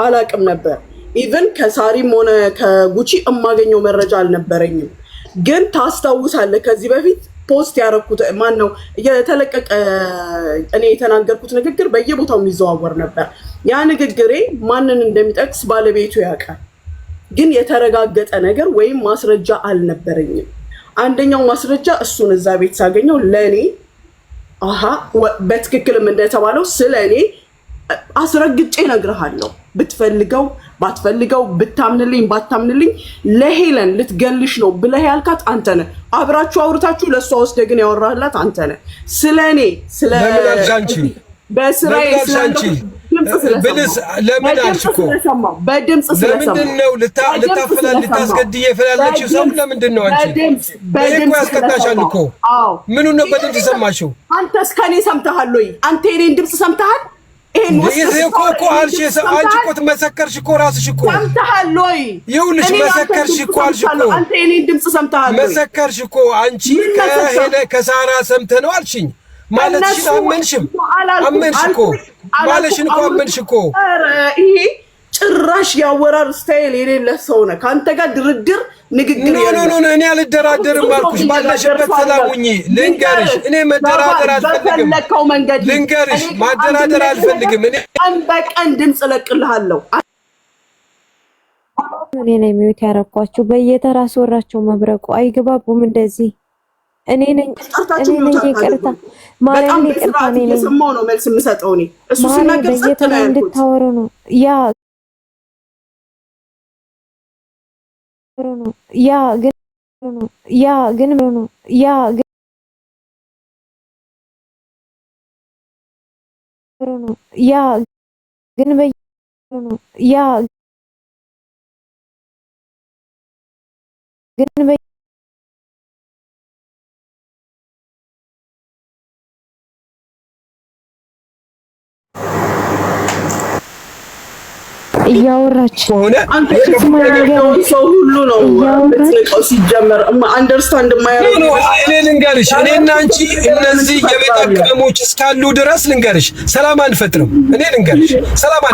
አላቅም ነበር። ኢቭን ከሳሪም ሆነ ከጉቺ እማገኘው መረጃ አልነበረኝም። ግን ታስታውሳለህ ከዚህ በፊት ፖስት ያደረኩት ማን ነው የተለቀቀ እኔ የተናገርኩት ንግግር በየቦታው የሚዘዋወር ነበር። ያ ንግግሬ ማንን እንደሚጠቅስ ባለቤቱ ያውቃል። ግን የተረጋገጠ ነገር ወይም ማስረጃ አልነበረኝም። አንደኛው ማስረጃ እሱን እዛ ቤት ሳገኘው ለኔ በትክክልም እንደተባለው ስለኔ አስረግጬ እነግርሃለሁ። ብትፈልገው ባትፈልገው ብታምንልኝ ባታምንልኝ ለሄለን ልትገልሽ ነው ብለህ ያልካት አንተ ነህ። አብራችሁ አውርታችሁ ለሷ ወስደህ ግን ያወራህላት አንተ ነህ። ስለኔ ስለ በስራዬ ብልስ ለምን አልሽኮ በድምጽ ስለሰማሁ ለምንድን ነው ልታፈላል ልታስገድይ የፈላለችው ሰው ለምንድን ነው አንቺ በድምጽ ያስቀጣሻል እኮ ምኑ ነው በድምጽ ሰማሽው? አንተስ ከኔ ሰምተሃል ወይ? አንተ የኔን ድምጽ ሰምተሃል? ይሄ እኮ አልሽ አንቺ እኮ ትመሰከርሽ እኮ ራስሽ እኮ ሰምተሃል ወይ? ይኸውልሽ መሰከርሽ እኮ አልሽ እኮ አንተ የኔን ድምጽ ሰምተሃል ወይ? መሰከርሽ እኮ አንቺ ከሳራ ሰምተህ ነው አልሽኝ ማለትሽ አመንሽም አመንሽ እኮ ማለሽን እኮ አመንሽ እኮ። ኧረ ይሄ ጭራሽ ያወራር ስታይል የሌለ ሰው ነህ። ከአንተ ጋር ድርድር ንግግር ኖ እኔ አልደራደርም አልኩሽ። ባለሽበት ሰላሙኝ ልንገርሽ፣ እኔ መደራደር አልፈልግም። ልንገርሽ ማደራደር አልፈልግም። እኔ ቀን በቀን ድምፅ እለቅልሃለሁ። እኔ ነኝ ሚውት ያረኳችሁ። በየተራ አስወራቸው መብረቁ አይግባቡም እንደዚህ እኔ ነኝ ይቅርታ ማርያም ይቅርታ ነኝ የሰማው ነው መልስ የምሰጠው እኔ እሱ ሲናገር ሰጥተና እንድታወሩ ነው ግን እያወራች ሆነ አንተ ሰው ሁሉ ነው በትልቀው ሲጀመር አንደርስታንድ ማያረግ ነው። እኔ ልንገርሽ እኔና አንቺ እነዚህ የቤት አቀሞች እስካሉ ድረስ ልንገርሽ ሰላም አንፈጥርም። እኔ ልንገርሽ ሰላም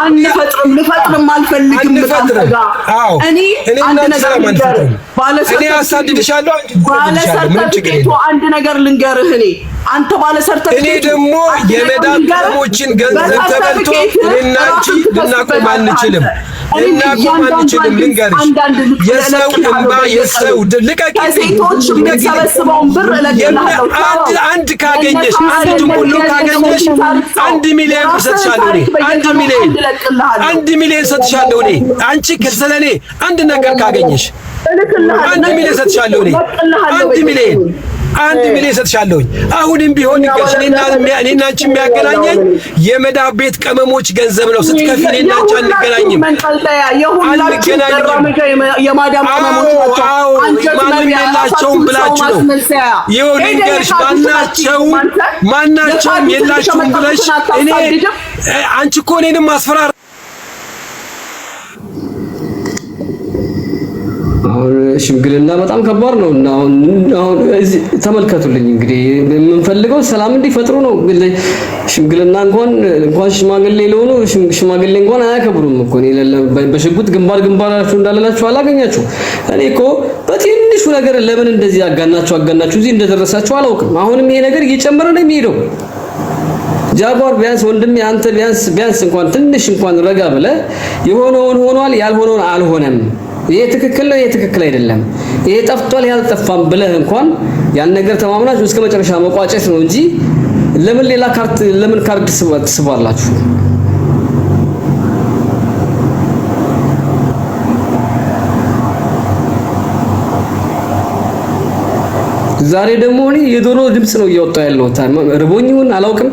አንፈጥርም ልፈጥርም አልፈልግም። አዎ እኔና አንቺ ሰላም አንፈጥርም። እኔ አሳድድሻለሁ ባለሰርተፊኬቱ አንድ ነገር ልንገርህ አንተ ባለሰርተፊኬቱ እኔ ደግሞ የመዳብ ቀሞችን ገንዘብ ተበልቶ እኔና አንቺ ልናቆም አንችልም። ልናቆም አንችልም። ልንገርሽ የሰው እንባ የሰው ልቀቂ ሴቶች የሚሰበስበውን ብር እለቅልሃለሁ። አንድ ካገኘሽ አንድ ሙሉ ካገኘሽ 1 ሚሊዮን ሰጥሻለሁ እኔ 1 ሚሊዮን ሰጥሻለሁ እኔ አንቺ ስለኔ አንድ ነገር ካገኘሽ 1 ሚሊዮን ሰጥሻለሁ እኔ 1 ሚሊዮን ሰጥሻለሁ። አሁንም ቢሆን ይገርሽ እኔና አንቺ የሚያገናኘኝ የመዳብ ቤት ቀመሞች ገንዘብ ነው። ስትከፊ እኔና አንቺ አንገናኝም። የማዳም ቀመሞች ናቸው። ማንም የላቸውም ብላችሁ ነው። ይኸው ልንገርሽ ማናቸውም የላችሁም ብለሽ እኔ አንቺ እኮ እኔንም ማስፈራራ ሽምግልና በጣም ከባድ ነው እና አሁን ተመልከቱልኝ እንግዲህ የምንፈልገው ሰላም እንዲፈጥሩ ነው። ሽምግልና እንኳን ሽማግሌ ለሆኑ ሽማግሌ እንኳን አያከብሩም እኮ በሽጉጥ ግንባራችሁ እንዳለላችሁ አላገኛችሁ። እኔ እኮ በትንሹ ነገር ለምን እንደዚህ አጋናችሁ እዚህ እንደደረሳችሁ አላውቅም። አሁንም ይሄ ነገር እየጨመረ ነው የሚሄደው። ጃጓር ቢያንስ ወንድሜ አንተ ቢያንስ እንኳን ትንሽ እንኳን ረጋ ብለህ የሆነውን ሆኗል ያልሆነውን አልሆነም ይሄ ትክክል ነው ይሄ ትክክል አይደለም ይሄ ጠፍቷል ያልጠፋም ብለህ እንኳን ያን ነገር ተማምናችሁ እስከ መጨረሻ መቋጨት ነው እንጂ ለምን ሌላ ካርድ ትስባላችሁ? ዛሬ ደግሞ እኔ የዶሮ ድምጽ ነው እያወጣው ያለው ርቦኝውን አላውቅም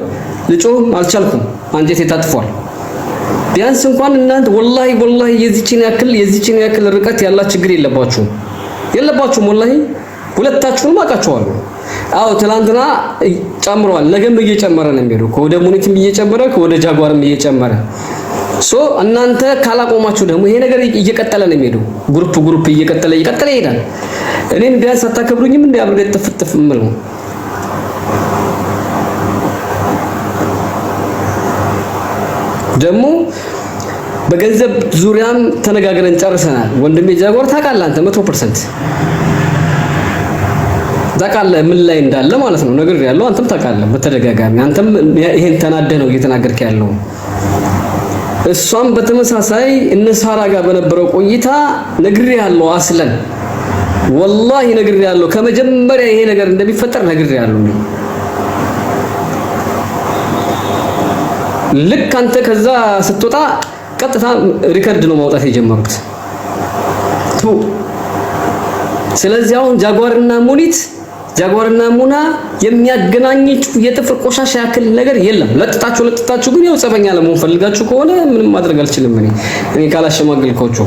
ልጮህም አልቻልኩም አንጀቴ ታጥፏል። ቢያንስ እንኳን እናንተ ወላሂ የዚችን ያክል ርቀት ያላችሁ ችግር የለባችሁም ወላሂ ሁለታችሁንም አውቃችኋለሁ። አዎ ትላንትና ጨምሯል ነገም እየጨመረ ነው የሚሄደው ከወደ ሙኒትም እየጨመረ ከወደ ጃጓርም እየጨመረ እናንተ ካላቆማችሁ ደግሞ ይሄ ነገር እየቀጠለ ነው የሚሄደው ግሩፕ እየቀጠለ ይሄዳል። እኔን ቢያንስ አታከብሩኝም እንዴ አብሬ ጥፍጥፍ ምል ነው ደግሞ በገንዘብ ዙሪያም ተነጋግረን ጨርሰናል። ወንድሜ ጃጓር ታውቃለህ አንተ 100% ታውቃለህ ምን ላይ እንዳለ ማለት ነው። ነገር ያለው አንተም ታውቃለህ በተደጋጋሚ አንተም ይሄን ተናደህ ነው እየተናገርክ ያለው። እሷም በተመሳሳይ እነ ሳራ ጋር በነበረው ቆይታ ነግሬሃለሁ። አስለን ወላሂ ነግሬሃለሁ። ከመጀመሪያ ይሄ ነገር እንደሚፈጠር ነግሬሃለሁ። ልክ አንተ ከዛ ስትወጣ ቀጥታ ሪከርድ ነው ማውጣት የጀመሩት። ስለዚህ አሁን ጃጓርና ሙና የሚያገናኝችሁ የጥፍር ቆሻሻ ያክል ነገር የለም። ለጥጣችሁ ግን ያው ጸበኛ ለመሆን ፈልጋችሁ ከሆነ ምንም ማድረግ አልችልም እኔ ካላሸማገልኳችሁ።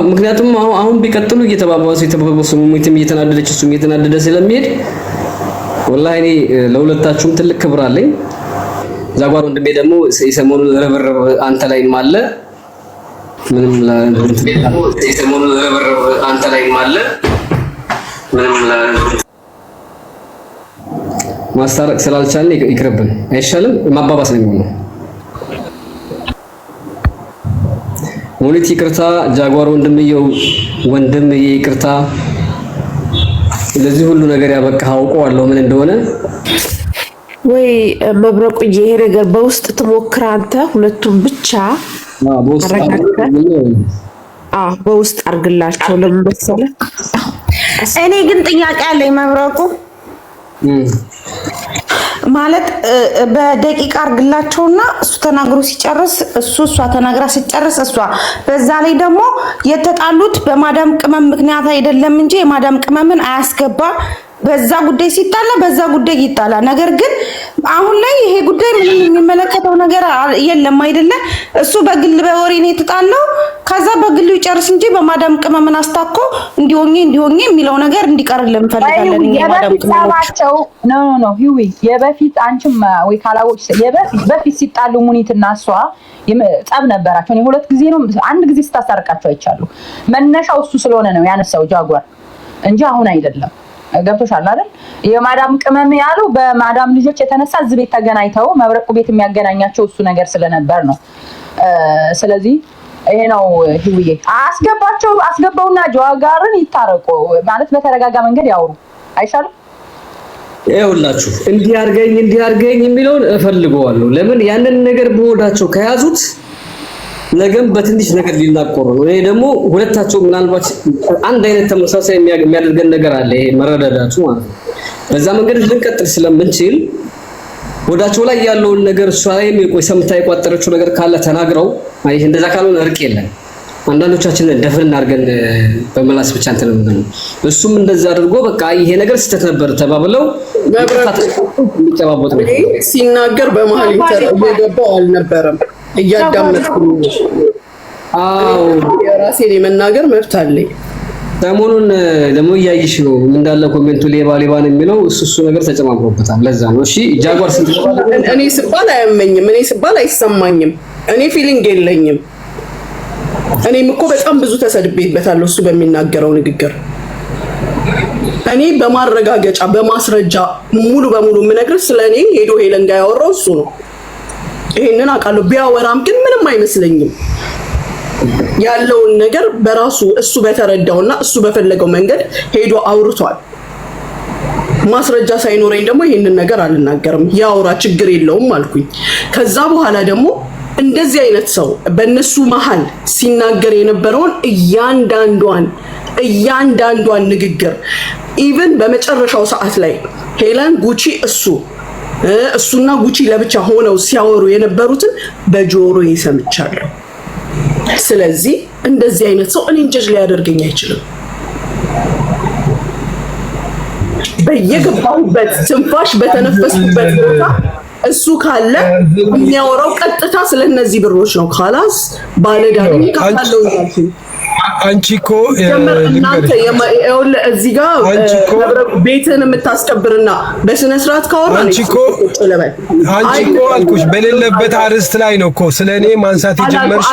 ምክንያቱም አሁን ቢቀጥሉ እየተባባሱ ሙሚትም እየተናደደች እሱም እየተናደደ ስለሚሄድ ወላሂ እኔ ለሁለታችሁም ትልቅ ክብር አለኝ። ጃጓር ወንድሜ ደግሞ የሰሞኑን ረብረብ አንተ ላይም አለ ምንም የሰሞኑን ረብረብ አንተ ላይም አለ ማስታረቅ ስላልቻልን ይቅርብን አይሻልም? ማባባስ ነው የሚሆነው። ሙኒት ይቅርታ፣ ጃጓር ወንድምዬ ይቅርታ። ለዚህ ሁሉ ነገር ያበቃህ አውቀዋለሁ ምን እንደሆነ። ወይ መብረቁ ይሄ ነገር በውስጥ ትሞክር አንተ ሁለቱም ብቻ በውስጥ አርግላቸው። ለምን መሰለህ እኔ ግን ጥያቄ አለኝ መብረቁ ማለት በደቂቃ አርግላቸውና እሱ ተናግሮ ሲጨርስ እሷ ተናግራ ሲጨርስ እሷ በዛ ላይ ደግሞ የተጣሉት በማዳም ቅመም ምክንያት አይደለም እንጂ የማዳም ቅመምን አያስገባ በዛ ጉዳይ ሲጣላ በዛ ጉዳይ ይጣላ። ነገር ግን አሁን ላይ ይሄ ጉዳይ ምንም የሚመለከተው ነገር የለም አይደለ? እሱ በግል በወሬ ነው የተጣለው። ከዛ በግሉ ይጨርስ እንጂ በማዳም ቅመምን አስታኮ እንዲሆኝ የሚለው ነገር እንዲቀርልን እንፈልጋለን። የማዳም ቅመማቸው ነው ሂዊ የበፊት አንቺም ወይ ካላዎች በፊት ሲጣሉ ሙኒትና እሷ ጸብ ነበራቸው። እኔ ሁለት ጊዜ ነው አንድ ጊዜ ስታስታርቃቸው አይቻሉ። መነሻው እሱ ስለሆነ ነው ያነሳው ጃጓር እንጂ አሁን አይደለም። ገብቶሻል አይደል? የማዳም ቅመም ያለው በማዳም ልጆች የተነሳ እዚህ ቤት ተገናኝተው መብረቁ ቤት የሚያገናኛቸው እሱ ነገር ስለነበር ነው። ስለዚህ ይሄ ነው ህውዬ አስገባውና ጃጓርን ይታረቁ ማለት በተረጋጋ መንገድ ያወሩ አይሻልም? ይኸውላችሁ እንዲህ አድርገኝ የሚለውን እፈልገዋለሁ። ለምን ያንን ነገር በወዳቸው ከያዙት ነገም በትንሽ ነገር ሊናቆሩ ነው። እኔ ደግሞ ሁለታቸው ምናልባት አንድ አይነት ተመሳሳይ የሚያደርገን ነገር አለ። ይሄ መረዳዳቱ ማለት ነው። በዛ መንገድ ልንቀጥል ስለምንችል ወዳቸው ላይ ያለውን ነገር እሷ ላይ ሰምታ የቋጠረችው ነገር ካለ ተናግረው አይ እንደዛ ካልሆነ እርቅ የለም። አንዳንዶቻችን ደፍርን አድርገን በመላስ ብቻ እንትን ነው። እሱም እንደዛ አድርጎ በቃ ይሄ ነገር ስህተት ነበር ተባብለው የሚጨባበጡ ነው። ሲናገር በመሀል እየገባው አልነበረም እያዳመጥኩኝ። የራሴን የመናገር መብት አለኝ። ሰሞኑን ደግሞ እያይሽ ነው እንዳለ ኮሜንቱ ሌባ ነው የሚለው እሱ ነገር ተጨማምሮበታል። ለዛ ነው እሺ ጃጓር እኔ ስባል አያመኝም፣ እኔ ስባል አይሰማኝም፣ እኔ ፊሊንግ የለኝም። እኔም እኮ በጣም ብዙ ተሰድቤበታለሁ እሱ በሚናገረው ንግግር። እኔ በማረጋገጫ በማስረጃ ሙሉ በሙሉ የምነግርህ ስለኔ ሄዶ ሄለን ጋር ያወራው እሱ ነው። ይሄንን አውቃለሁ። ቢያወራም ግን ምንም አይመስለኝም። ያለውን ነገር በራሱ እሱ በተረዳውና እሱ በፈለገው መንገድ ሄዶ አውርቷል። ማስረጃ ሳይኖረኝ ደግሞ ይሄንን ነገር አልናገርም። ያወራ ችግር የለውም አልኩኝ። ከዛ በኋላ ደግሞ እንደዚህ አይነት ሰው በእነሱ መሃል ሲናገር የነበረውን እያንዳንዷን ንግግር ኢቭን በመጨረሻው ሰዓት ላይ ሄለን ጉቺ እሱና ጉቺ ለብቻ ሆነው ሲያወሩ የነበሩትን በጆሮዬ ሰምቻለሁ። ስለዚህ እንደዚህ አይነት ሰው እኔን ጀጅ ሊያደርገኝ አይችልም። በየገባሁበት ትንፋሽ በተነፈስኩበት ቦታ እሱ ካለ የሚያወራው ቀጥታ ስለነዚህ ብሮች ነው። ካላስ ባለዳኒ ካለው ይላል። አንቺ እኮ እናንተ እዚህ ጋር ቤትን የምታስከብርና በስነ ስርዓት ካወራ አንቺ እኮ አልኩሽ በሌለበት አርስት ላይ ነው እኮ ስለኔ ማንሳት የጀመርሽ።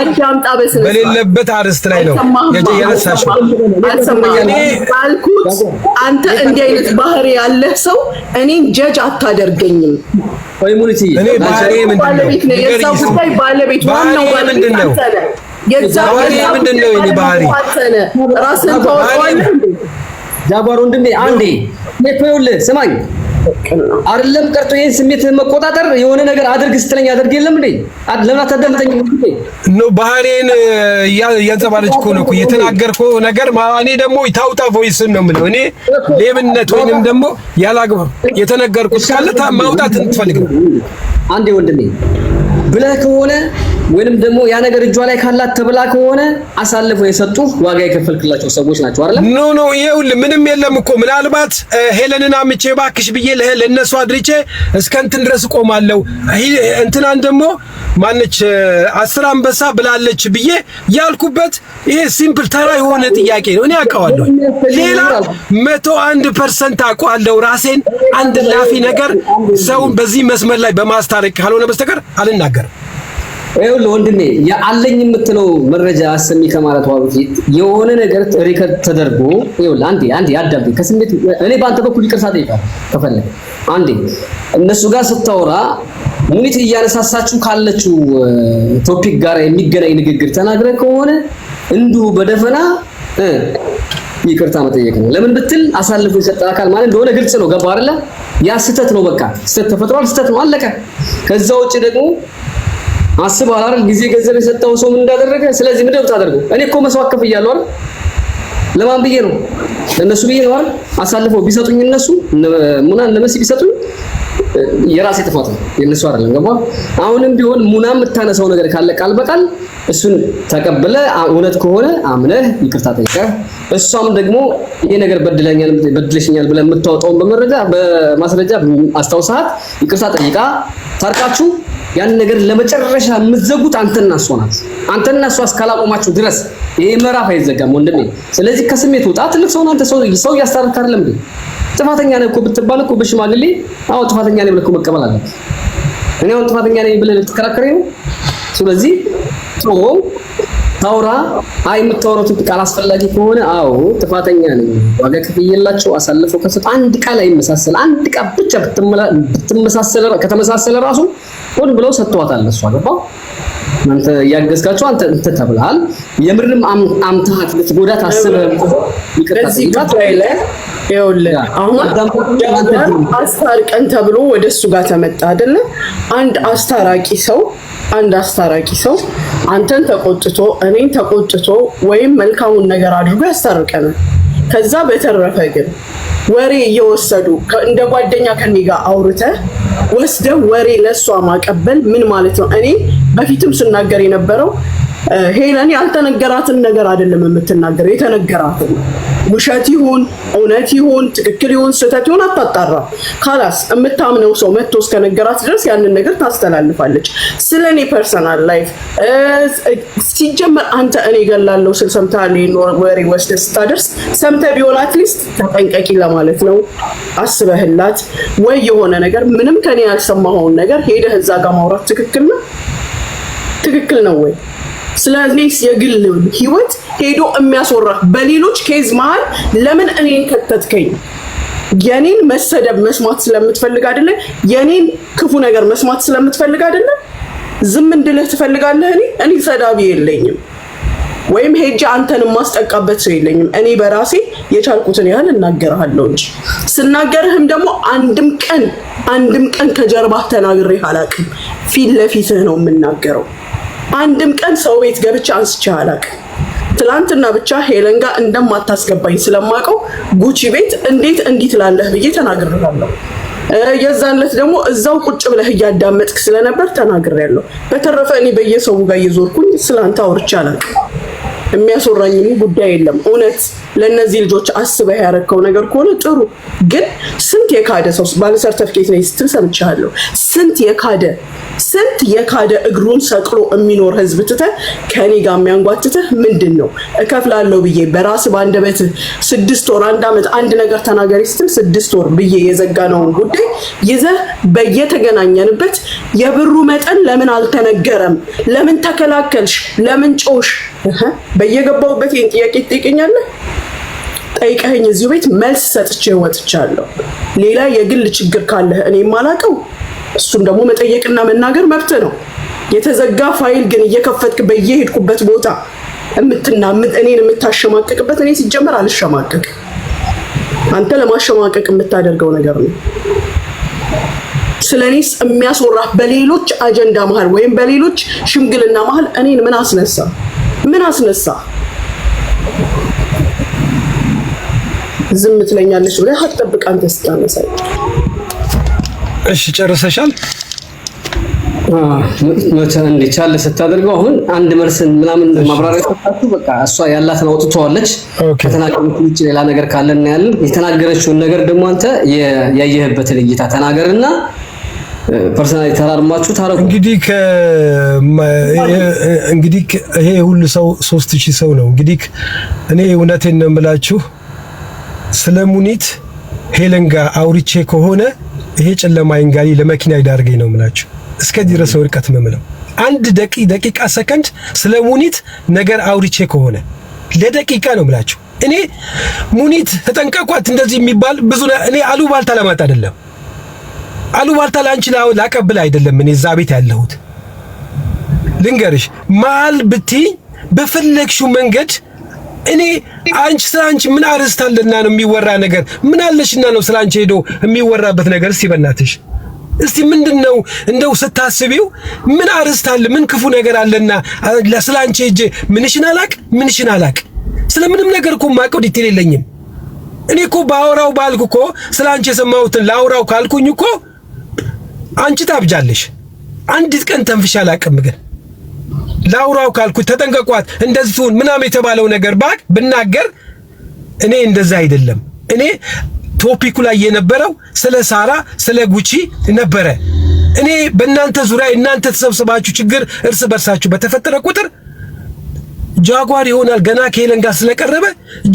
በሌለበት አርስት ላይ ነው ያነሳሽው። አልኩት አንተ እንዲህ አይነት ባህሪ ያለህ ሰው እኔን ጀጅ አታደርገኝም። ኮሚኒቲ እኔ ባህሪ ምንድነው የዛው ጉዳይ ባለቤት ዋናው ባለቤት አንተ ነህ። የዛው ምንድነው የኔ ባህሪ ራስን ታወጣለህ። ጃጓር ወንድሜ አንዴ ይኸውልህ ስማኝ አይደለም ቀርቶ ይሄን ስሜት መቆጣጠር የሆነ ነገር አድርግ ስትለኝ አድርግ የለም እንዴ ለምን አታዳምጠኝ ነው ባህሪን ያንጸባረች እኮ ነው እየተናገርኩ ነገር እኔ ደግሞ ታውጣ ቮይስን ነው የምለው እኔ ሌብነት ወይንም ደግሞ ያላግባብ የተነገርኩት ካለ ማውጣት እንትፈልግ ነው አንዴ ወንድሜ ብለህ ከሆነ ወይንም ደግሞ ያ ነገር እጇ ላይ ካላት ተብላ ከሆነ አሳልፈው የሰጡ ዋጋ የከፈልክላቸው ሰዎች ናቸው አይደል? ኖ ይኸውልህ ምንም የለም እኮ ምናልባት ሄለንን አምቼ ባክሽ ብዬ ለነሱ አድርጬ እስከ እንትን ድረስ ቆማለሁ። እንትናን ደግሞ ማነች 10 አንበሳ ብላለች ብዬ ያልኩበት ይሄ ሲምፕል ተራ የሆነ ጥያቄ ነው። እኔ አውቀዋለሁ። ሌላ 101% አውቀዋለሁ ራሴን። አንድ ላፊ ነገር ሰውን በዚህ መስመር ላይ በማስታረቅ ካልሆነ በስተቀር አልናገርም። ይኸውልህ ወንድሜ ያለኝ የምትለው መረጃ አሰሚ ከማለቷ በፊት የሆነ ነገር ሪከርድ ተደርጎ ይኸውልህ አንዴ አዳምጥ ከስሜት እኔ በአንተ በኩል ይቅርታ ጠይቃለሁ ከፈለክ አንዴ እነሱ ጋር ስታወራ ሙኒት እያነሳሳችሁ ካለችው ቶፒክ ጋር የሚገናኝ ንግግር ተናግረ ከሆነ እንዲሁ በደፈና ይቅርታ መጠየቅ ነው። ለምን ብትል አሳልፎ የሰጠ አካል ማለት እንደሆነ ግልጽ ነው። ገባ አይደለ? ያ ስህተት ነው። በቃ ስህተት ተፈጥሯል። ስህተት ነው አለቀ። ከዛ ውጪ ደግሞ አስበሃል አይደል? ጊዜ ገንዘብ የሰጠው ሰው ምን እንዳደረገ። ስለዚህ ምንድን ነው የምታደርገው? እኔ እኮ መስዋዕት ከፍያለሁ አይደል? ለማን ብዬ ነው? ለነሱ ብዬ ነው አይደል? አሳልፈው ቢሰጡኝ እነሱ ሙና ለመሲ ቢሰጡኝ የራሴ ጥፋት ነው የነሱ አይደለም። ገባ? አሁንም ቢሆን ሙና የምታነሳው ነገር ካለ ቃል በቃል እሱን ተቀበለ እውነት ከሆነ አምነህ ይቅርታ ጠይቀህ እሷም ደግሞ ይሄ ነገር በድለሽኛል ብለህ የምታወጣውን በማስረጃ አስታውሳት ይቅርታ ጠይቃ ታርቃችሁ ያን ነገር ለመጨረሻ የምትዘጉት አንተና እሷ ናት። አንተና እሷ እስካላቆማችሁ ድረስ ይሄ ምዕራፍ አይዘጋም ወንድሜ። ስለዚህ ከስሜት ውጣ። ትልቅ ሰው አንተ ሰው ያስታርቅ አይደለም እንዴ? ጥፋተኛ ነህ እኮ ብትባል እኮ በሽማግሌ አዎ ጥፋተኛ ነኝ ብለህ እኮ መቀበል አለብህ። እኔ አሁን ጥፋተኛ ነኝ ብለህ ልትከራከረኝ ነው? ስለዚህ ታውራ የምታወራው ቃል አስፈላጊ ከሆነ አዎ ጥፋተኛ ነኝ ዋጋ ከፍዬላቸው አሳልፈው ከሰጡ አንድ ቃል አይመሳሰል አንድ ቃል ብቻ ከተመሳሰለ ራሱ ሆን ብለው ሰጥቷታል። እሷ ገባው አንተ ያገዝካቸው አንተ ተብለሃል። የምርም አምታሃት ልትጎዳት አስበህ ይቅርታ ላይ ይኸውልህ አሁን አስታርቀን ተብሎ ወደሱ ጋር ተመጣ አይደለ? አንድ አስታራቂ ሰው አንተን ተቆጥቶ እኔን ተቆጥቶ ወይም መልካሙን ነገር አድርጎ ያስታርቀናል። ከዛ በተረፈ ግን ወሬ እየወሰዱ እንደ ጓደኛ ከኔ ጋር አውርተህ ወስደህ ወሬ ለሷ ማቀበል ምን ማለት ነው? እኔ በፊትም ስናገር የነበረው ሄለን ያልተነገራትን ነገር አይደለም የምትናገረው፣ የተነገራትን ውሸት ይሁን እውነት ይሁን ትክክል ይሁን ስህተት ይሁን አታጣራ። ካላስ የምታምነው ሰው መጥቶ እስከነገራት ድረስ ያንን ነገር ታስተላልፋለች። ስለኔ ፐርሰናል ላይፍ ሲጀመር አንተ እኔ ገላለሁ ስል ሰምተሃል ወሬ ወስደህ ስታደርስ ሰምተህ ቢሆን አትሊስት ተጠንቀቂ ለማለት ነው አስበህላት ወይ የሆነ ነገር ምንም ከኔ ያልሰማኸውን ነገር ሄደህ እዛ ጋር ማውራት ትክክል ነው ወይ? ስለዚህ የግል ህይወት ሄዶ የሚያስወራ በሌሎች ኬዝ መሃል ለምን እኔን ከተትከኝ? የኔን መሰደብ መስማት ስለምትፈልግ አይደለ? የኔን ክፉ ነገር መስማት ስለምትፈልግ አይደለ? ዝም እንድልህ ትፈልጋለህ? እኔ ሰዳቢ የለኝም ወይም ሄጄ አንተን ማስጠቃበት ሰው የለኝም። እኔ በራሴ የቻልኩትን ያህል እናገርሃለሁ እንጂ ስናገርህም ደግሞ አንድም ቀን ከጀርባህ ተናግሬህ አላውቅም። ፊት ለፊትህ ነው የምናገረው። አንድም ቀን ሰው ቤት ገብቼ አንስቼ አላውቅም። ትላንትና ብቻ ሄለን ጋር እንደማታስገባኝ ስለማውቀው ጉቺ ቤት እንዴት እንዲህ ትላለህ ብዬ ተናግሬሃለሁ። የዛለት ደግሞ እዛው ቁጭ ብለህ እያዳመጥክ ስለነበር ተናግሬያለሁ። በተረፈ እኔ በየሰው ጋር እየዞርኩኝ ስላንተ አውርቼ አላውቅም። የሚያስወራኝም ጉዳይ የለም። እውነት ለነዚህ ልጆች አስበህ ያረከው ነገር ከሆነ ጥሩ። ግን ስንት የካደ ሰው ባለ ሰርተፊኬት ነኝ ስትል ሰምቻለሁ። ስንት የካደ እግሩን ሰቅሎ የሚኖር ህዝብ ትተህ ከኔ ጋር የሚያንጓትተህ ምንድን ነው? እከፍላለሁ ብዬ በራስ ባንደበትህ 6 ወር 1 ዓመት አንድ ነገር ተናገሪ ስትል 6 ወር ብዬ የዘጋነውን ጉዳይ ይዘህ በየተገናኘንበት የብሩ መጠን ለምን አልተነገረም? ለምን ተከላከልሽ? ለምን ጮሽ? በየገባሁበት ይሄን ጥያቄ ትጠይቀኛለህ? ጠይቀኸኝ እዚሁ ቤት መልስ ሰጥቼ ወጥቻለሁ። ሌላ የግል ችግር ካለህ እኔ የማላውቀው እሱን ደግሞ መጠየቅና መናገር መብት ነው። የተዘጋ ፋይል ግን እየከፈትክ በየሄድኩበት ቦታ እኔን የምታሸማቀቅበት እኔ ሲጀመር አልሸማቀቅ። አንተ ለማሸማቀቅ የምታደርገው ነገር ነው። ስለኔስ የሚያስወራህ በሌሎች አጀንዳ መሃል ወይም በሌሎች ሽምግልና መሃል እኔን ምን አስነሳ? ዝም ትለኛለች ብለህ አትጠብቅ። አንተ ስታነሳኝ እሺ ጨርሰሻል? መቼ እንዲቻል ስታደርገው አሁን አንድ መልስን ምናምን ማብራሪያ ተጣጣው በቃ እሷ ያላትን አውጥተዋለች። ከተናገረች ውጭ ሌላ ነገር ካለ እና ያለ የተናገረችውን ነገር ደግሞ አንተ ያየህበትን እይታ ተናገርና ፐርሰናሊ ተራርማችሁ ታረቁ። እንግዲህ ይሄ ሁሉ ሰው 3000 ሰው ነው። እንግዲህ እኔ እውነቴን ነው የምላችሁ ስለ ሙኒት ሄለን ጋር አውርቼ ከሆነ ይሄ ጨለማ ይንጋሊ ለመኪና ይዳርገኝ ነው የምላችሁ። እስከዚህ ድረስ ወርቀት መምለው አንድ ደቂቃ ሰከንድ ስለ ሙኒት ነገር አውርቼ ከሆነ ለደቂቃ ነው የምላችሁ። እኔ ሙኒት ተጠንቀቋት እንደዚህ የሚባል ብዙ እኔ አሉባልታ ለማጣ አይደለም፣ አሉባልታ ላንቺ ላቀብል አይደለም። እኔ እዛ ቤት ያለሁት ልንገርሽ ማል ብትይ በፈለግሽው መንገድ እኔ አንቺ ስላንቺ ምን አርስታለና ነው የሚወራ ነገር? ምን አለሽና ነው ስላንቺ ሄዶ የሚወራበት ነገር? እስቲ በእናትሽ እስቲ ምንድነው እንደው ስታስቢው ምን አርስታለ? ምን ክፉ ነገር አለና ለስላንቺ ሄጄ ምንሽን አላቅ ስለምንም ነገር እኮ ማቀው ዲቴል የለኝም። እኔ እኮ ባወራው ባልኩ እኮ ስላንቺ የሰማሁትን ላውራው ካልኩኝ እኮ አንቺ ታብጃለሽ። አንዲት ቀን ተንፍሻ አላቅም። ግን ላውራው ካልኩ ተጠንቀቋት እንደዚህ ትሁን ምናምን የተባለው ነገር ብናገር እኔ እንደዛ አይደለም። እኔ ቶፒኩ ላይ የነበረው ስለ ሳራ ስለ ጉቺ ነበረ። እኔ በእናንተ ዙሪያ እናንተ ተሰብስባችሁ ችግር እርስ በርሳችሁ በተፈጠረ ቁጥር ጃጓር ይሆናል። ገና ከሄለን ጋር ስለቀረበ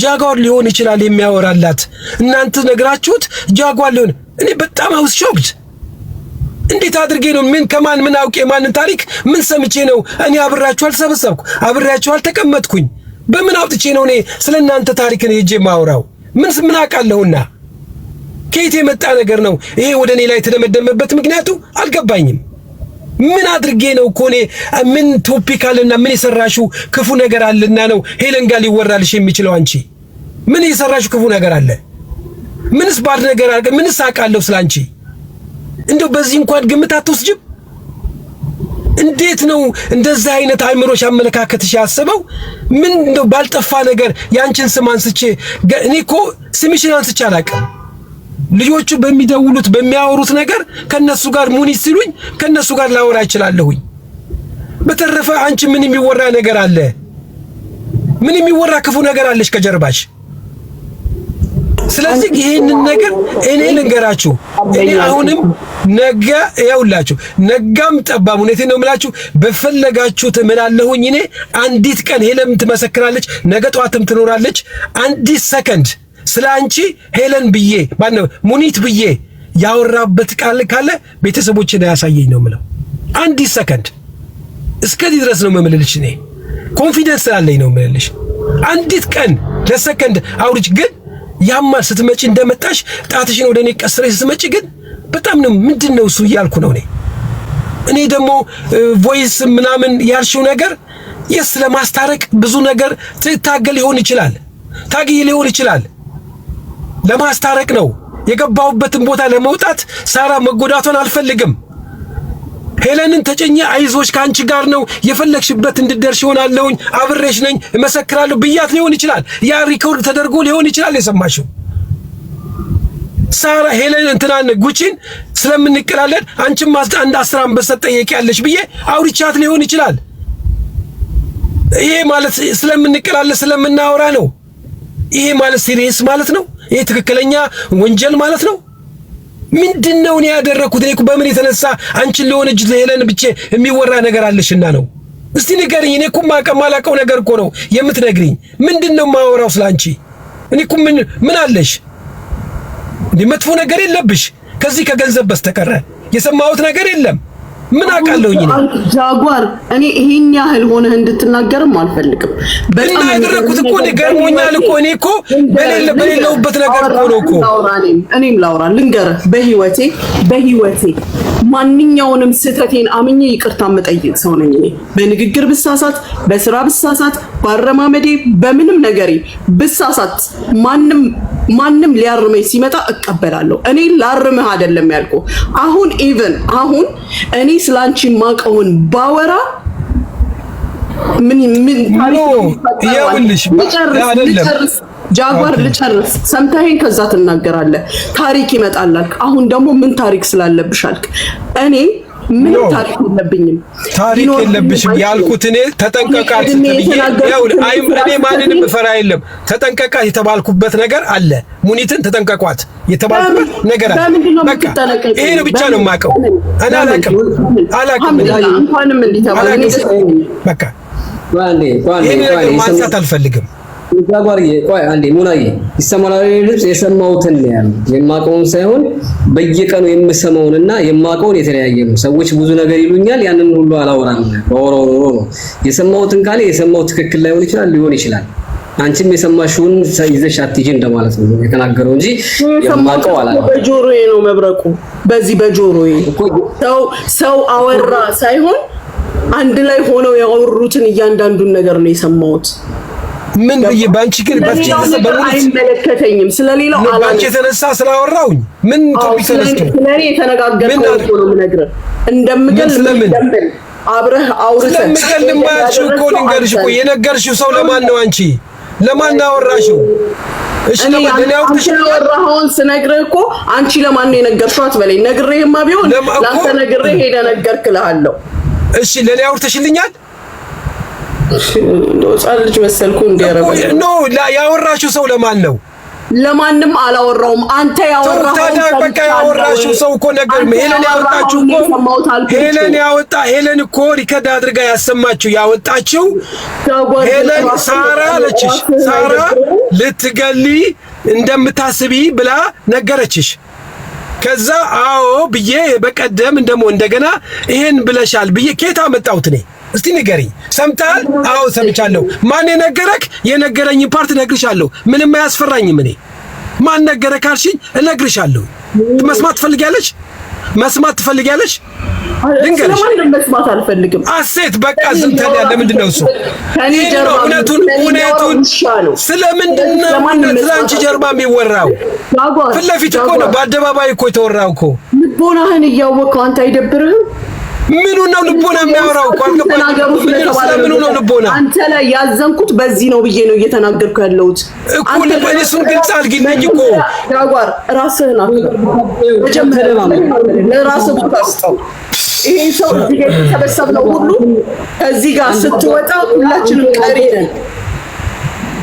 ጃጓር ሊሆን ይችላል የሚያወራላት። እናንተ ነግራችሁት ጃጓር ሊሆን እኔ በጣም አውስሾክድ። እንዴት አድርጌ ነው ከማን ምን አውቄ ማንን ታሪክ ምን ሰምቼ ነው እኔ አብራችሁ አልሰበሰብኩ አብራችሁ አልተቀመጥኩኝ? በምን አውጥቼ ነው እኔ ስለናንተ ታሪክ ነው ሄጄ ማውራው? ምን አውቃለሁና ከየት የመጣ ነገር ነው ይሄ ወደ እኔ ላይ ተደመደመበት? ምክንያቱ አልገባኝም። ምን አድርጌ ነው እኮ እኔ ምን ቶፒካልና ምን የሰራሽው ክፉ ነገር አለና ነው ሄለን ጋር ሊወራልሽ የሚችለው? አንቺ ምን የሰራሽው ክፉ ነገር አለ? ምንስ ባድ ነገር አለ? ምንስ አውቃለሁ ስላንቺ? እንደው በዚህ እንኳን ግምት አትወስጂም? እንዴት ነው እንደዛ አይነት አይምሮሽ አመለካከትሽ ያስበው? ምን እንደው ባልጠፋ ነገር ያንቺን ስም አንስቼ እኔ እኮ ስምሽን አንስቼ አላውቅም። ልጆቹ በሚደውሉት በሚያወሩት ነገር ከነሱ ጋር ሙኒት ሲሉኝ ከነሱ ጋር ላወራ እችላለሁኝ። በተረፈ አንቺ ምን የሚወራ ነገር አለ? ምን የሚወራ ክፉ ነገር አለሽ ከጀርባሽ? ስለዚህ ይሄንን ነገር እኔ ልንገራችሁ። እኔ አሁንም ነገ ያውላችሁ ነጋም ጠባም ሁኔታ ነው የምላችሁ። በፈለጋችሁት እምላለሁኝ። እኔ አንዲት ቀን ሄለን ትመሰክራለች፣ ነገ ጧትም ትኖራለች። አንዲት ሰከንድ ስላንቺ ሄለን ብዬ ማነው ሙኒት ብዬ ያወራበት ቃል ካለ ቤተሰቦችን ያሳየኝ ነው የምለው። አንዲት ሰከንድ እስከዚህ ድረስ ነው የምልልሽ። እኔ ኮንፊደንስ ስላለኝ ነው የምልልሽ። አንዲት ቀን ለሰከንድ አውርጅ ግን ያማል ስትመጪ እንደመጣሽ ጣትሽን ወደ እኔ ቀስረሽ ስትመጪ ግን በጣም ነው ምንድነው እሱ እያልኩ ነው እኔ ደግሞ ቮይስ ምናምን ያልሽው ነገር የስ ለማስታረቅ ብዙ ነገር ትታገል ሊሆን ይችላል ለማስታረቅ ነው የገባሁበትን ቦታ ለመውጣት። ሳራ መጎዳቷን አልፈልግም። ሄለንን ተጨኘ አይዞሽ ካንቺ ጋር ነው የፈለግሽበት እንድደርሽ ይሆናልኝ አብሬሽ ነኝ እመሰክራለሁ ብያት ሊሆን ይችላል። ያ ሪኮርድ ተደርጎ ሊሆን ይችላል የሰማሽው። ሳራ ሄለን እንትናን ጉቺን ስለምንቀላለን አንቺም አንድ 10 አንበሳ ጠየቂያለሽ ብዬ አውርቻት ሊሆን ይችላል። ይሄ ማለት ስለምንቀላለን ስለምናወራ ነው። ይሄ ማለት ሲሪየስ ማለት ነው። ይሄ ትክክለኛ ወንጀል ማለት ነው። ምንድነው እኔ ያደረኩት? እኔ በምን የተነሳ አንቺን ለሆነ እጅ ለሄለን ብቻ የሚወራ ነገር አለሽና ነው? እስቲ ንገሪኝ። እኔ እኮ ማላውቀው ነገር እኮ ነው የምትነግሪኝ። ምንድነው ማወራው ስላንቺ? እኔ እኮ ምን አለሽ? እንዴ መጥፎ ነገር የለብሽ ከዚህ ከገንዘብ በስተቀር የሰማሁት ነገር የለም። ምን አውቃለሁኝ እኔ ጃጓር እኔ ይሄን ያህል ሆነህ እንድትናገርም አልፈልግም። በጣም ያደረኩት እኮ እኔ ገርሞኛል እኮ እኔ እኮ በሌለውበት ነገር እኮ ነው እኮ እኔም ላውራ ልንገርህ በህይወቴ ማንኛውንም ስህተቴን አምኜ ይቅርታ መጠየቅ ሰው ነኝ እኔ። በንግግር ብሳሳት፣ በስራ ብሳሳት፣ ባረማመዴ በምንም ነገሬ ብሳሳት ማንም ሊያርመኝ ሲመጣ እቀበላለሁ። እኔ ላርምህ አይደለም ያልኩ። አሁን እኔ ስላንቺ ማቀውን ባወራ ምን ይኸውልሽ አይደለም ጃጓር ልጨርስ፣ ሰምተኸኝ ከዛ ትናገራለህ። ታሪክ ይመጣል። አሁን ደግሞ ምን ታሪክ ስላለብሽ አልክ። እኔ ምን ታሪክ የለብኝም። ታሪክ የለብሽም ያልኩት እኔ ተጠንቀቃት ስትብዬ እኔ ማንንም ፈራ የለም። ተጠንቀቃት የተባልኩበት ነገር አለ። ሙኒትን ተጠንቀቋት የተባልኩበት ነገር አለ። በቃ ይሄን ብቻ ነው የማውቀው። እኔ አላውቅም እንኳንም እንዲተባለ በቃ ይሄን ማንሳት አልፈልግም። ጃጓርዬ ቆይ አንዴ ሙናዬ ይሰማል ልብስ የሰማሁትን ነው ያለው። የማውቀውን ሳይሆን በየቀኑ የምሰማውንና የማውቀውን የተለያየ ነው። ሰዎች ብዙ ነገር ይሉኛል፣ ያንን ሁሉ አላወራም። ባወራው ነው የሰማሁትን ካለ የሰማው ትክክል ላይሆን ይችላል፣ ሊሆን ይችላል። አንቺም የሰማሽውን ይዘሽ አትይጂ እንደማለት ነው የተናገረው እንጂ የማውቀው አላለም። በጆሮዬ ነው መብረቁ፣ በዚህ በጆሮዬ ሰው አወራ ሳይሆን አንድ ላይ ሆነው ያወሩትን እያንዳንዱን ነገር ነው የሰማሁት። ምን ብዬ ባንቺ ግን አይመለከተኝም። ስለሌላው ባንቺ የተነሳ ስላወራውኝ ምን ቶፒክ ተነስቶ ስለኔ የተነጋገርኩት ነው የምነግርህ። እንደምገል አብረህ አውርተህ ስለምገልማችሁ እኮ ልንገርሽ እኮ የነገርሽው ሰው ለማን ነው? አንቺ ለማን አወራሽው? እሺ ለማን ያወራኸውን ስነግርህ እኮ አንቺ ለማን ነው የነገርሽው አትበለኝ። ነግሬህማ ቢሆን ላንተ ነግሬህ ሄደህ ነገርክልሃለሁ። እሺ ለኔ አውርተሽልኛል? ጻል ልጅ መሰልኩ እንዲያረጋው ኖ ያወራሽው ሰው ለማን ነው? ለማንም አላወራውም። አንተ ያወራኸው በቃ ያወራሽው ሰው እኮ ነገር ሄለን ያወጣችሁ እኮ ሄለን እኮ ሪከርድ አድርጋ ያሰማችሁ ያወጣችሁ ሄለን ሳራ አለችሽ። ሳራ ልትገሊ እንደምታስቢ ብላ ነገረችሽ። ከዛ አዎ ብዬ በቀደም እንደገና ይሄን ብለሻል ብዬ ኬታ መጣሁት እኔ። እስቲ ንገሪኝ፣ ሰምተሃል? አዎ ሰምቻለሁ። ማን የነገረክ? የነገረኝ ፓርት እነግርሻለሁ። ምንም አያስፈራኝም። እኔ ማን ነገረ ካልሽኝ እነግርሻለሁ። መስማት ትፈልጊያለሽ? መስማት ትፈልጊያለሽ? ልንገርሽ። ለማንም መስማት አልፈልግም። አሴት በቃ ዝም ታዲያ ለምንድን ነው እሱ? ከኔ ጀርባ እውነቱን ስለምንድን ነው ስለአንቺ ጀርባ የሚወራው? ፊት ለፊት እኮ ነው፣ በአደባባይ እኮ የተወራው እኮ። ልቦናህን እያወቅኸው አንተ አይደብርህም? ምኑ ነው ልቦና የሚያወራው? ስለምኑ ነው ልቦና? አንተ ላይ ያዘንኩት በዚህ ነው ብዬ ነው እየተናገርኩ ያለሁት እኮ። እሱን ግልጽ አድርጊልኝ እኮ። ጃጓር ራስህን አክብር። መጀመሪያ ለራስህ ቦታ ስጠው። ይሄ ሰው እዚህ ጋር የተሰበሰብነው ሁሉ ከዚህ ጋር ስትወጣ ሁላችንም ቀሪ ነን።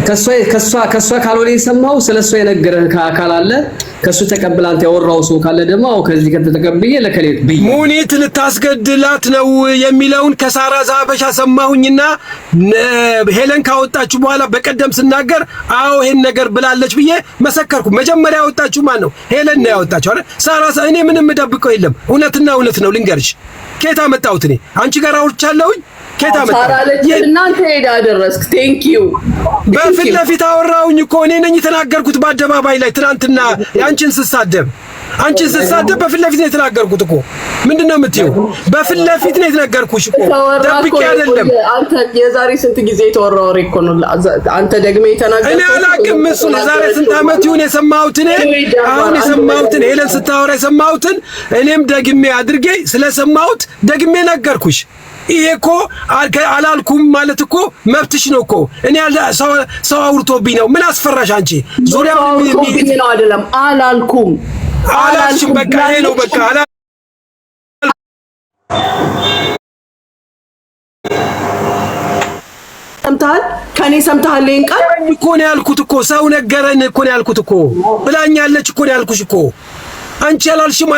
ከሷ ካልሆነ የሰማው ስለሷ የነገረህ አካል አለ። ከሱ ተቀብላ አንተ ያወራው ሰው ካለ ደግሞ ከዚህ ከተቀበየ ለከሌት ብይ ሙኒት ልታስገድላት ነው የሚለውን ከሳራ ዛበሻ ሰማሁኝና ሄለን ካወጣችሁ በኋላ በቀደም ስናገር አዎ ይሄን ነገር ብላለች ብዬ መሰከርኩ። መጀመሪያ ያወጣችሁ ማን ነው? ሄለን ነው ያወጣችሁ አይደል? ሳራ እኔ ምንም ደብቀው የለም። እውነትና እውነት ነው። ልንገርሽ ከየት አመጣሁት? እኔ አንቺ ጋር አውርቻለሁኝ። ከየት አመጣሁት? ሳራ ለጅ እናንተ ሄዳ አደረስክ። ቴንክ ዩ በፊት ለፊት አወራሁኝ እኮ እኔ ነኝ የተናገርኩት በአደባባይ ላይ ትናንትና አንቺን ስሳደብ በፊት ለፊት ነው የተናገርኩት እኮ። ምንድነው የምትይው? በፊት ለፊት ነው የተናገርኩሽ እኮ ደብቄ አይደለም። አንተ የዛሬ ስንት ጊዜ የተወራ ወሬ እኮ ነው አንተ ደግመህ የተናገርኩት። እኔ አላውቅም እሱን የዛሬ ስንት ዓመት ይሁን የሰማሁት እኔ አሁን የሰማሁትን ሄለን ስታወራ የሰማሁትን እኔም ደግሜ አድርጌ ስለሰማሁት ደግሜ ነገርኩሽ። ይሄ እኮ አላልኩም ማለት እኮ መብትሽ ነው እኮ። እኔ ሰው አውርቶብኝ ነው። ምን አስፈራሽ አንቺ? ዙሪያው ነው አይደለም አላልኩም አላልሽም። በቃ ይሄ ነው በቃ ሰምተሃል? ከኔ ሰምተሃል? ይሄን ቃል እኮ ነው ያልኩት እኮ። ሰው ነገረን እኮ ነው ያልኩት እኮ። ብላኛለች እኮ ነው ያልኩሽ እኮ። አንቺ አላልሽም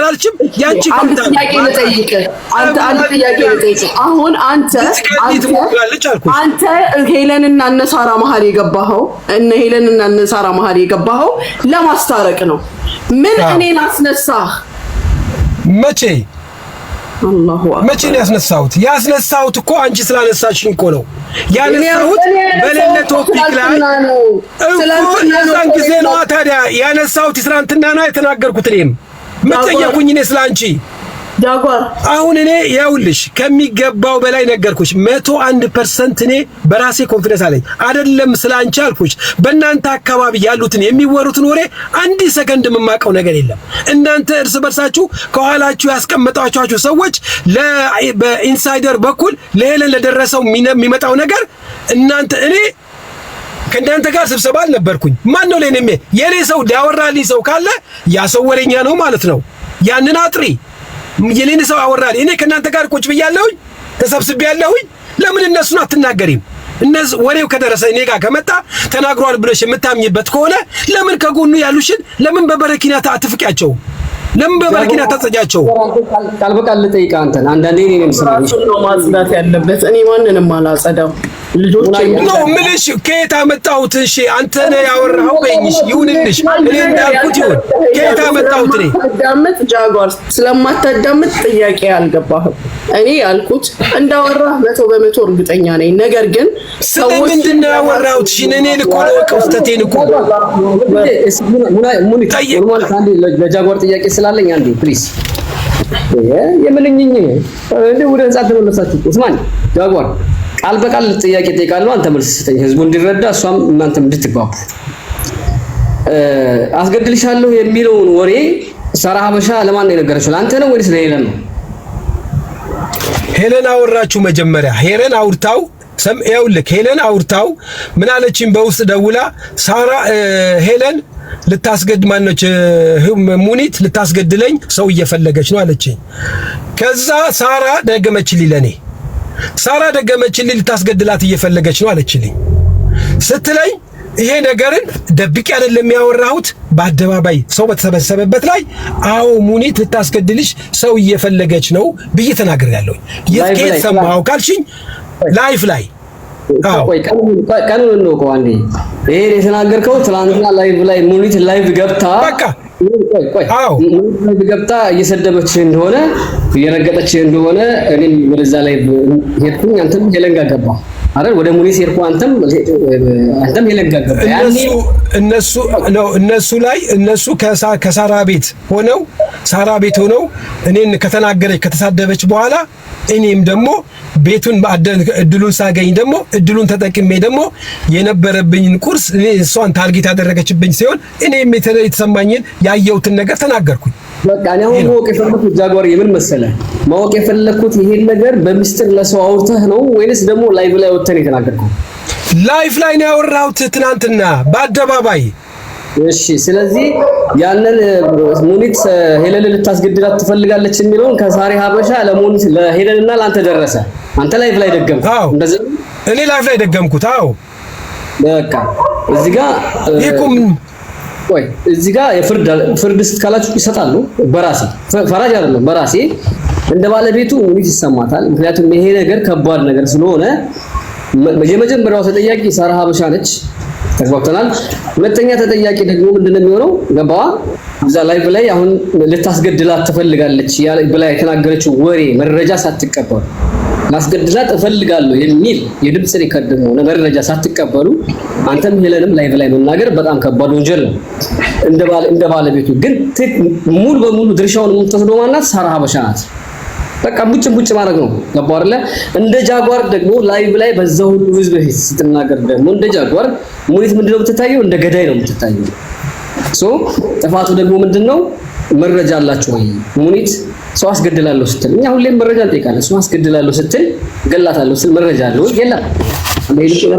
ያንቺ አንተ ጥያቄ ልጠይቅህ። አሁን አንተ ሄለንና እነ ሳራ መሀል የገባኸው ለማስታረቅ ነው። ምን እኔን አስነሳህ? መቼ አላሁ አክበር። መቼ ነው ያስነሳሁት? ያስነሳሁት እኮ አንቺ ስላነሳሽኝ እኮ ነው ያነሳሁት። በሌለ ቶፒክ ላይ ስለዛን ጊዜ ነው ታዲያ ያነሳሁት። ትናንትና ነው የተናገርኩት። እኔም መጠየቁኝ እኔ ስላንቺ ጃጓር አሁን እኔ ያውልሽ ከሚገባው በላይ ነገርኩሽ። 101% እኔ በራሴ ኮንፊደንስ አለኝ። አይደለም ስላንቺ አልኩሽ። በእናንተ አካባቢ ያሉትን የሚወሩትን ወሬ አንድ ሰከንድ የማውቀው ነገር የለም። እናንተ እርስ በርሳችሁ ከኋላችሁ ያስቀመጣችሁ ሰዎች በኢንሳይደር በኩል ለሄለን ለደረሰው የሚመጣው ነገር እናንተ እኔ ከእናንተ ጋር ስብሰባ አልነበርኩኝ። ማን ነው ለኔ የኔ ሰው ዳወራልኝ ሰው ካለ ያ ሰው ወሬኛ ነው ማለት ነው። ያንን አጥሪ የኔን ሰው አወራል። እኔ ከናንተ ጋር ቁጭ ብያለሁኝ ተሰብስቤያለሁኝ። ለምን እነሱን አትናገሪም? እነሱ ወሬው ከደረሰ እኔ ጋር ከመጣ ተናግሯል ብለሽ የምታምኝበት ከሆነ ለምን ከጎኑ ያሉሽን ለምን በበረኪና አትፍቂያቸው? ለምን በበረኪና ታጸጃቸው? ቃል በቃል ልጠይቅ አንተን አንዳንዴ እኔንም ስማኝ ነው ማጽዳት ያለበት። እኔ ማንንም አላጸዳው። ልጆች ነው ምልሽ ከየት አመጣሁት? እሺ አንተ ነህ ያወራኸው በእኝሽ ይሁንልሽ። እኔ እንዳልኩት ይሁን። ከየት አመጣሁት? እኔ ስለማታዳምጥ ጃጓር ስለማታዳምጥ ጥያቄ አልገባህም። እኔ ያልኩት እንዳወራህ 100% እርግጠኛ ነኝ። ነገር ግን ሰዎች ምንድን ነው ያወራሁት? እሺ እኔ ልኮ ነው ቀፍተቴን እኮ ለጃጓር ጥያቄ ስላለኝ አንዴ ፕሊዝ የምንኝኝ እንደ ወደ ህንጻ ተመለሳችሁ ኡስማን ጃጓር ቃል በቃል ጥያቄ ጠይቃለሁ። አንተ መልስ ስጠኝ፣ ህዝቡ እንዲረዳ እሷም እናንተም እንድትግባቡ። አስገድልሻለሁ የሚለውን ወሬ ሳራ ሀበሻ ለማን ነው የነገረችው? ለአንተ ነው ወይስ ለሄለን ነው? ሄለን አወራችሁ መጀመሪያ። ሄለን አውርታው ይኸውልህ ሄለን አውርታው ምን አለችኝ? በውስጥ ደውላ ሳራ ሄለን ልታስገድ ማነች ሙኒት ልታስገድለኝ ሰው እየፈለገች ነው አለችኝ። ከዛ ሳራ ደገመችልኝ ለኔ ሳራ ደገመችልኝ ልታስገድላት እየፈለገች ነው አለችልኝ። ስትለኝ ይሄ ነገርን ደብቄ አይደለም ያወራሁት በአደባባይ ሰው በተሰበሰበበት ላይ አዎ ሙኒት ልታስገድልሽ ሰው እየፈለገች ነው ብዬ ተናግሬያለሁ። የት ሰማው ካልሽኝ ላይፍ ላይ ቀኑን ነው ቆንዴ ይሄ የተናገርከው ትላንትና ላይቭ ላይ ሙኒት ላይቭ ገብታ በቃ ላይቭ ገብታ እየሰደበች እንደሆነ እየረገጠች እንደሆነ እኔም ወደዛ ላይ ሄድኩኝ። አንተም ሄለን ጋር ገባ አይደል? ወደ ሙኒት ሄድኩ። አንተም ሄለን ጋር ገባ። እነሱ ላይ ከሳራ ቤት ሆነው እኔን ከተናገረች ከተሳደበች በኋላ እኔም ደግሞ ቤቱን እድሉን ሳገኝ ደግሞ እድሉን ተጠቅሜ ደግሞ የነበረብኝን ቁርስ እኔ እሷን ታርጌት ያደረገችብኝ ሲሆን እኔም የተሰማኝን ያየሁትን ነገር ተናገርኩኝ። በቃ ነው ማወቅ የፈለኩት ጃጓር የምን መሰለህ ማወቅ የፈለኩት ይሄን ነገር በሚስጥር ለሰው አውርተህ ነው ወይስ ደግሞ ላይቭ ላይ ወጥተህ የተናገርከው? ላይቭ ላይ ነው ያወራሁት ትናንትና በአደባባይ። እሺ ስለዚህ ያንን ሙኒት ሄለን ልታስገድላት ትፈልጋለች የሚለውን ከሳሪ ሀበሻ ለሙኒት ለሄለንና ላንተ ደረሰ። አንተ ላይቭ ላይ ደገምኩት። እንደዚህ እኔ ላይቭ ላይ ደገምኩት። አዎ በቃ እዚህ ጋር ቆይ እዚህ ጋር ፍርድ ስትካላችሁ ይሰጣሉ። በራሴ ፈራጅ አይደለም፣ በራሴ እንደ ባለቤቱ ሙኒት ይሰማታል። ምክንያቱም ይሄ ነገር ከባድ ነገር ስለሆነ የመጀመሪያው ተጠያቂ ሳራ ሀበሻ ነች። ተግባብተናል። ሁለተኛ ተጠያቂ ደግሞ ምንድነው የሚሆነው? ገባዋ እዛ ላይቭ ላይ አሁን ልታስገድላት ትፈልጋለች ብላ የተናገረችው ወሬ መረጃ ሳትቀበሉ ማስገድላት እፈልጋለሁ የሚል የድምጽ ሪከርድ ነው መረጃ ሳትቀበሉ አንተም ሄለንም ላይቭ ላይ መናገር በጣም ከባድ ወንጀል ነው። እንደ ባለቤቱ ግን ሙሉ በሙሉ ድርሻውን የምትወስደው ማናት? ሳራ ሀበሻ ናት። በቃ ቡጭ ማድረግ ነው። ገባው አይደለ? እንደ ጃጓር ደግሞ ላይቭ ላይ በዛው ሁሉ ህዝብ ፊት ስትናገር ደግሞ እንደ ጃጓር ሙኒት ምንድነው የምትታየው? እንደ ገዳይ ነው የምትታየው። ጥፋቱ ደግሞ ምንድነው? መረጃ አላችሁ ወይ? ሙኒት ሰው አስገድላለሁ ስትል እኛ ሁሌም መረጃ እንጠይቃለን። ሰው አስገድላለሁ ስትል ገላታለሁ ስትል መረጃ አለው የለም?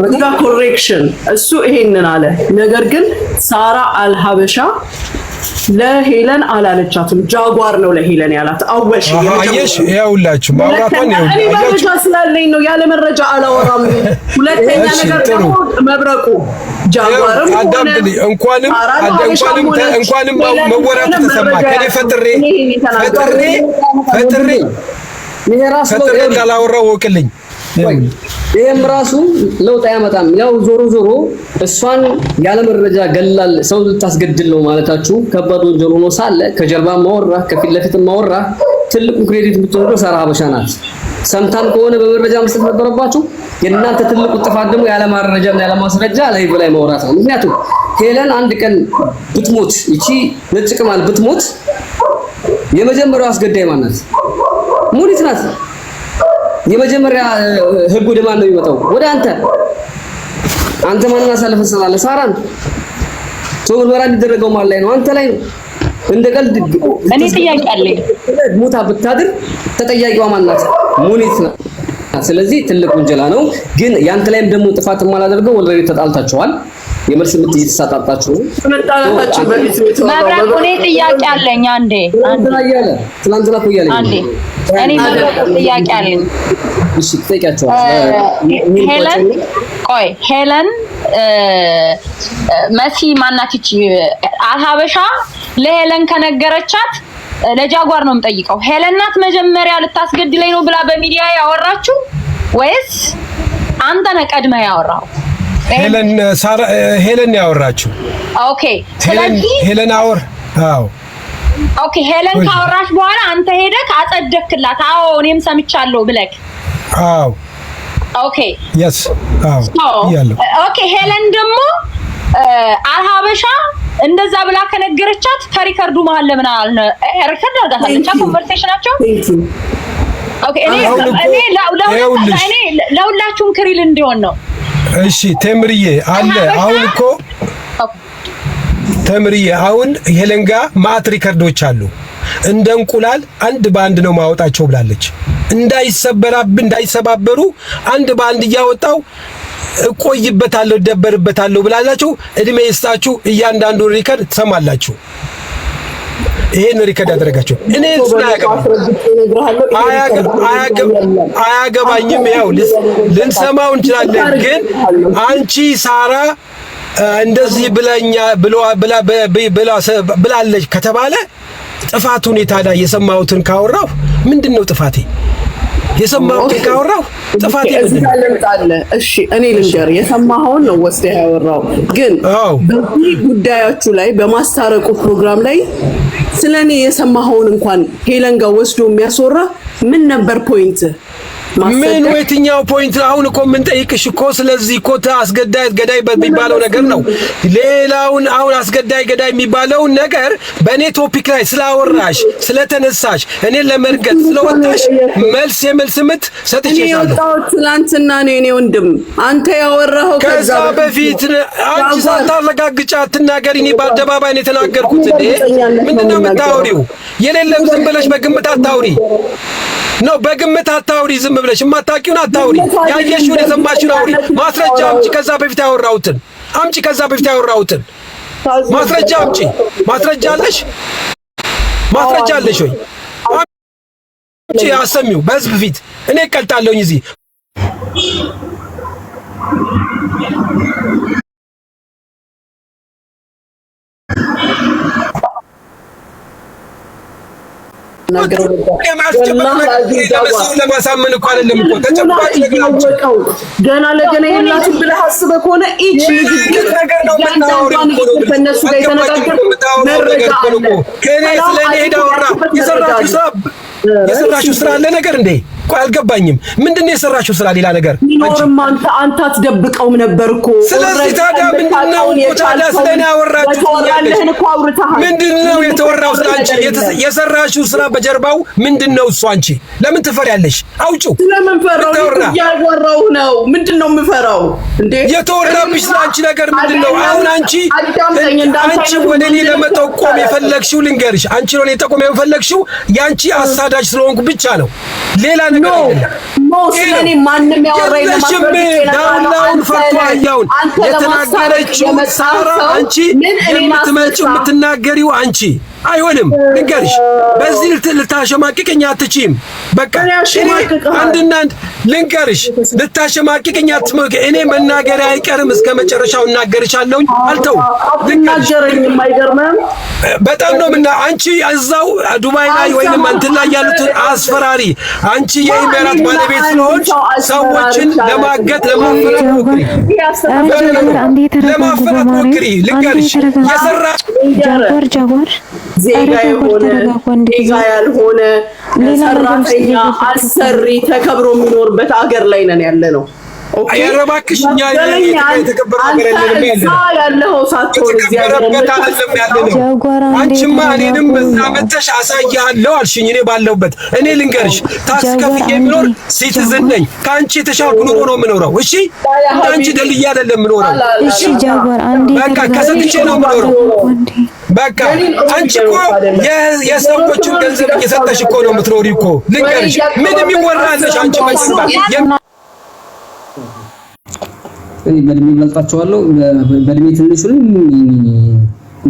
እዛ ኮሬክሽን እሱ ይሄንን አለ። ነገር ግን ሳራ አልሀበሻ ለሄለን አላለቻትም። ጃጓር ነው ለሄለን ያላት። አወሽ ያውላችሁ ማውራቷን እኔ መረጃ ስላለኝ ነው ያለ መረጃ አላወራም። ሁለተኛ ነገር ደግሞ መብረቁ ጃጓርም እንኳንም መወራቱ ተሰማ ከኔ ፈጥሬ ይሄ ራስ ነው እንዳላወራው ወቅልኝ። ይሄም ራሱ ለውጥ አያመጣም። ያው ዞሮ እሷን ያለ መረጃ ገላል ሰው ልታስገድል ነው ማለታችሁ ከባድ ወንጀል ሆኖ ሳለ ከጀርባ ማወራ ከፊት ለፊት ማወራ ትልቁ ክሬዲት የምትወስደው ሳራ ሀበሻ ናት። ሰምታም ከሆነ በመረጃ መስጠት ነበረባችሁ። የእናንተ ትልቁ ጥፋት ደግሞ ያለ ማረጃና ያለ ማስረጃ ላይ በላይ ማውራት ነው። ምክንያቱም ሄለን አንድ ቀን ብትሞት እቺ ነጭ ቅማል ብትሞት የመጀመሪያው አስገዳይ ማናት? ሙኒት ናት። የመጀመሪያ ህግ ወደ ማን ነው የሚመጣው? ወደ አንተ። አንተ ማንን አሳልፈህ ትሰጣለህ? ሳራን። ሰው ምርመራ የሚደረገው ማን ላይ ነው? አንተ ላይ ነው። እንደ ቀልድ እኔ ጥያቄ አለኝ። ሙታ ብታድር ተጠያቂዋ ማን ናት? ሙኒት ናት። ስለዚህ ትልቅ ወንጀላ ነው። ግን ያንተ ላይም ደግሞ ጥፋት ማላደርገው ወልሬዲ ተጣልታችኋል። የመልስ ምት እየተሳጣጣችሁ ነው። መብረቅ እኔ ጥያቄ አለኝ። አንዴ ትናንትና እኮ እያለኝ አንዴ እኔ መብረቅ ጥያቄ አለኝ። እሺ ትጠይቂያቸዋል። ሄለን መሲ ማናት? እቺ አልሀበሻ ለሄለን ከነገረቻት ለጃጓር ነው የምጠይቀው። ሄለን ናት መጀመሪያ ልታስገድለኝ ነው ብላ በሚዲያ ያወራችሁ ወይስ አንተ ነህ ቀድመህ ያወራው? ሄለን ያወራችሁ። ኦኬ ስለዚህ ሄለን አዎ ኦኬ ሄለን ካወራሽ በኋላ አንተ ሄደህ አጸደክላት? አዎ እኔም ሰምቻለሁ ብለክ? አዎ ኦኬ yes አዎ ያለው ኦኬ ሄለን ደግሞ አልሀበሻ እንደዛ ብላ ከነገረቻት ከሪከርዱ መሀል ለምን አልነ ሪከርድ አድርጋታለች ኮንቨርሴሽናቸው። ኦኬ እኔ ለሁላችሁም ክሪል እንዲሆን ነው። እሺ ተምርዬ አለ አሁን እኮ ተምርዬ አሁን ሄለን ጋር ማት ሪከርዶች አሉ። እንደ እንቁላል አንድ በአንድ ነው ማወጣቸው ብላለች። እንዳይሰባበሩ አንድ በአንድ እያወጣው እቆይበታለሁ ደበርበታለሁ ብላላችሁ። እድሜ ይስጣችሁ። እያንዳንዱ ሪከርድ ትሰማላችሁ። ይሄን ሪከርድ አደረጋችሁ። እኔ አያገባኝም። ያው ልንሰማው እንችላለን። ግን አንቺ ሳራ እንደዚህ ብላለች ከተባለ ጥፋቱን ታዲያ የሰማሁትን ካወራሁ ምንድነው ጥፋቴ? የሰማሁትን ካወራሁ ጥፋቴ ምንድነው? እሺ እኔ ልንገር፣ የሰማኸውን ነው ወስደህ ያወራው። ግን በዚህ ጉዳያችሁ ላይ በማስታረቁ ፕሮግራም ላይ ስለኔ የሰማኸውን እንኳን ሄለን ጋር ወስዶ የሚያስወራ ምን ነበር ፖይንት? ምን የትኛው ፖይንት? አሁን እኮ ምን ጠይቅሽ እኮ ስለዚህ እኮ አስገዳይ ገዳይ በሚባለው ነገር ነው። ሌላውን አሁን አስገዳይ ገዳይ የሚባለው ነገር በእኔ ቶፒክ ላይ ስላወራሽ ስለተነሳሽ እኔ ለመርገጥ ስለወጣሽ የመልስ ምት ሰጥቼሻለሁ። ትናንትና ነው የኔ ወንድም አንተ ያወራኸው። ከዛ በፊት አንቺ ሳታረጋግጫ አትናገሪ። እኔ በአደባባይ ነው የተናገርኩት። ምንድነው የምታወሪው? የሌለም ዝም ብለሽ በግምት አታውሪ ነው በግምት አታውሪ። ዝም ብለሽ የማታውቂውን አታውሪ። ያየሽውን የሰማሽውን አውሪ። ማስረጃ አምጪ። ከዛ በፊት ያወራሁትን አምጪ። ከዛ በፊት ያወራሁትን ማስረጃ አምጪ። ማስረጃ አለሽ? ማስረጃ አለሽ ወይ? አምጪ። አሰሚው በህዝብ ፊት እኔ እቀልጣለሁኝ እዚህ ለማሳመን እኮ አይደለም እኮ ተጨባጭ ገና ለገና የላችሁ ብለህ አስበህ ከሆነ እቺ ነገር ነው የምታወሪው እኮ ነው። ከነሱ ጋር የተነጋገርኩት ነገር እኮ ነው። እኔ ስለኔ ሄዳውራ የሰራችሁ ስራ አለ ነገር እንዴ? ቆይ አልገባኝም። ምንድነው የሰራችሁ ስራ? ሌላ ነገር ኖርማ አንተ አትደብቀውም ነበር እኮ። ስለዚህ ታዲያ ምንድነው ታዲያ ስለኔ ያወራችሁ? ምንድነው የተወራው ስለ አንቺ? የሰራችሁ ስራ በጀርባው ምንድነው እሱ? አንቺ ለምን ትፈሪያለሽ? አውጪው። ስለምን ፈራው? ያወራው ነው። ምንድነው የምፈራው እንዴ? የተወራብሽ ስለ አንቺ ነገር ምንድነው? አሁን አንቺ ወደ እኔ ለመጠቆም የፈለግሽው ልንገርሽ፣ አንቺ ነው ለመጠቆም የፈለግሽው ያንቺ አሳዳጅ ስለሆንኩ ብቻ ነው። ሌላ ነገር ስለኔ ማንም ያወራኝ ዳውላውን ፈርቶ አያውን የተናገረችው ሳራ አንቺ የምትናገሪው አንቺ አይሆንም። ልንገርሽ በዚህ ልታሸማቅቅኝ አትችይም። በቃ አንድና አንድ ልንገርሽ ልታሸማቅቅኝ አትችይም። እኔ መናገር አይቀርም እስከ መጨረሻው እናገርሻለሁ። አልተውም። ልንገርሽም አይገርምም። በጣም ነው ምና አንቺ እዛው ዱባይ ላይ ወይንም እንትን ላይ ያሉት አስፈራሪ አንቺ የኢሜራት ባለቤት ስለሆንሽ ሰዎችን ለማገት ለማፈራት ሞክሪ። ልንገርሽ የሰራ ጃጓር ዜጋ የሆነ ዜጋ ያልሆነ ሰራተኛ አሰሪ ተከብሮ የሚኖርበት አገር ላይ ነን ያለነው። ኦኬ አያረባክሽ እኛ የተከበረ ነገር ያለው ሳትሆን አንቺማ እኔንም በዛ መተሽ አሳያለሁ አልሽኝ። እኔ ባለሁበት እኔ ልንገርሽ ታስከፍዬ የሚኖር ሲቲዝን ነኝ። ከአንቺ የተሻልኩ ኑሮ ነው የምኖረው። እሺ አንቺ ደልዬ አይደለም የምኖረው። እሺ ጃጓር አንዴ በቃ ከሰጥቼ ነው የምኖረው። በቃ አንቺ እኮ የሰዎችን ገንዘብ እየሰጠሽ እኮ ነው የምትኖሪው እኮ። ልንገርሽ ምንም ይወራልሽ አንቺ በቃ እኔ በእድሜ እበልጣቸዋለሁ። በእድሜ ትንሹንም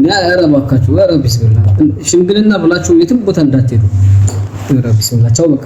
ኧረ እባካችሁ ኧረ ቢስሚላህ ሽምግልና ብላችሁ የትም ቦታ እንዳትሄዱ። ኧረ ቢስሚላህ ቻው በቃ።